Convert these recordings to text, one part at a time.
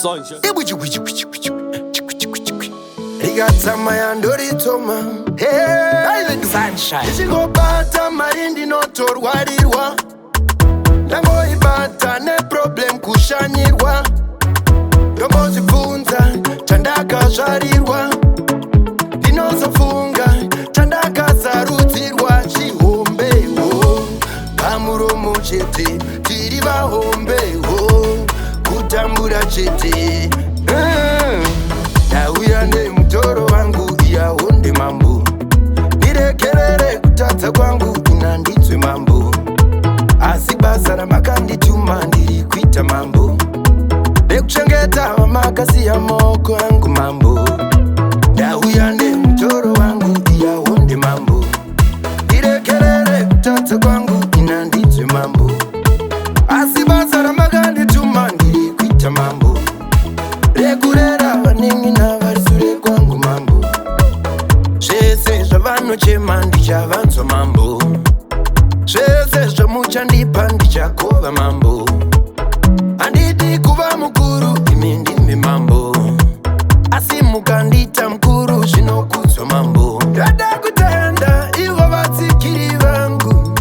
Sunshine. Rigatsama yandoritoma Sunshine. ichingobata marindi notorwarirwa ndangoibata neproblem kushanyirwa ndombozvibvunza chandakazvarirwa ndinozofunga chandakasarudzirwa chihombeho pamuromo chete tiri vahombeho kutambura chete ndauya nemutoro wangu iyawo ndemambo ndiregerere kutadza kwangu ina ndinzwe mambo asi basa ramakandituma ndiri kuita mambo rekuchengeta vamakasiya maoko angu mambo ndauya nemutoro wangu iyawo ndemambo ndiregerere kutadza kwangu ina ndinzwe mambo asi basa ramakandituma ndiri kuita mambo rekurera vanenge navari sure kwangu mambo zvese zvavanochema ndichavanzwa mambo zvese zvamuchandipa ndichakova mambo handidi kuva mukuru imi ndimi mambo asi mukandita mukuru zvinokudzwa mambo ndoda kutenda ivo vatsikiri vangu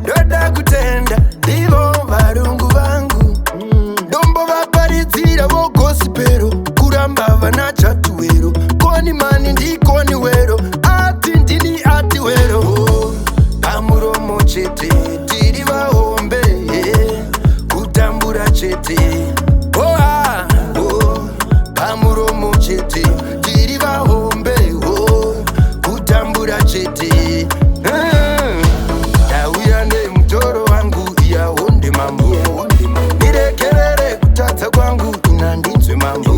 ndoda kutenda ndivo varungu vangu ndombovaparidzira vogosipero kuramba vana chatuwero koni mani ndikoni wero ati ndini ati wero pamuromo chete tiri vahombe kutambura chete pamuromo chete tiri vahombe kutambura chete ndauya nemutoro wangu iyawo ndemambo ndiregerere kutadza kwangu ina ndinzwe mambo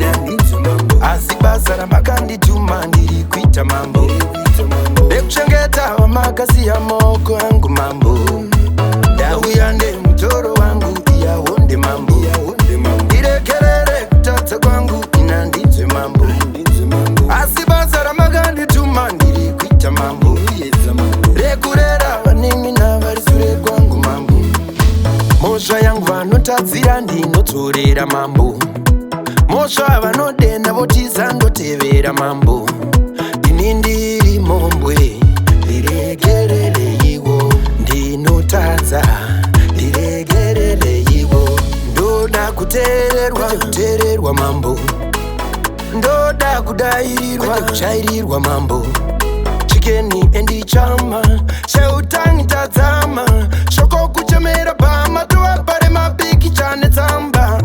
asi basa ramakandituma ndiri kuita mambo rekuchengeta vamakasiya maoko angu mambo ndauya nemutoro wangu iyawo ndemambo ndiregerere kutadza kwangu ina ndinzwe mambo asi basa ramakandituma ndiri kuita mambo rekurera vanenge navari sure kwangu mambo mhosva yangu vanotadzira ndinodzorera mambo mhosva vanodenda votiza ndotevera mambo ini ndiri mombwe ndiregerereiwo ndinotadza ndiregerereiwo ndoda kuteererwa mambo ndoda kudairirwa kuchairirwa mambo chikeni endichama cheutangi tadzama shoko kuchemera pamatova pare mabiki chane tsamba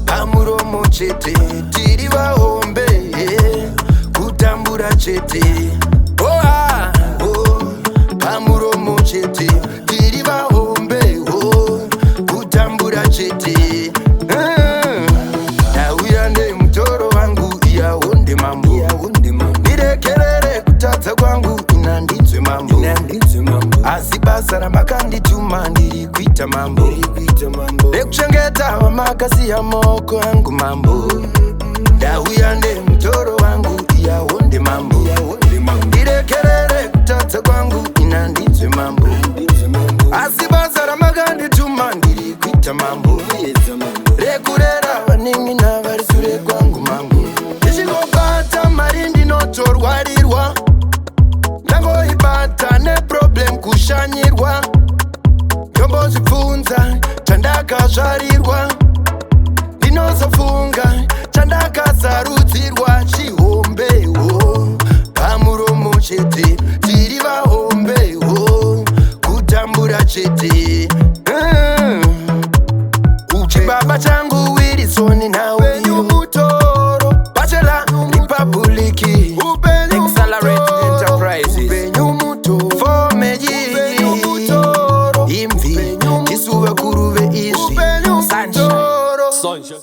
pamuromo chete tiri vahombe kutambura chete pamuromo chete tiri vahombe kutambura chete ndauya nemutoro wangu iyawo ndemambo ndiregerere kutadza kwangu ina ndinzwe mambo asi basa ramakandituma ndiri kuita mambo rekuchengeta vamakasiya maoko angu mambo ndauya nemutoro wangu iyawo ndemambo ndiregerere kutadza kwangu ina ndinzwe mambo asi basa ramakandituma ndiri kuita mambo rekurera vanenge navari sure kwangu mambo ndichingobata mari ndinotorwarirwa ndangoibata neproblem kushanyirwa ndombozvibvunza chandakazvarirwa ndinozofunga chandakasarudzirwa chihombeho pamuromo chete tiri vahombeho kutambura chete chibaba changu wirisoni naupenyu mutoro bachela republiki Accelerate Enterprises. upenyu mutoro fomeji imvi isuva kuruve izvi Sunshine. Sunshine.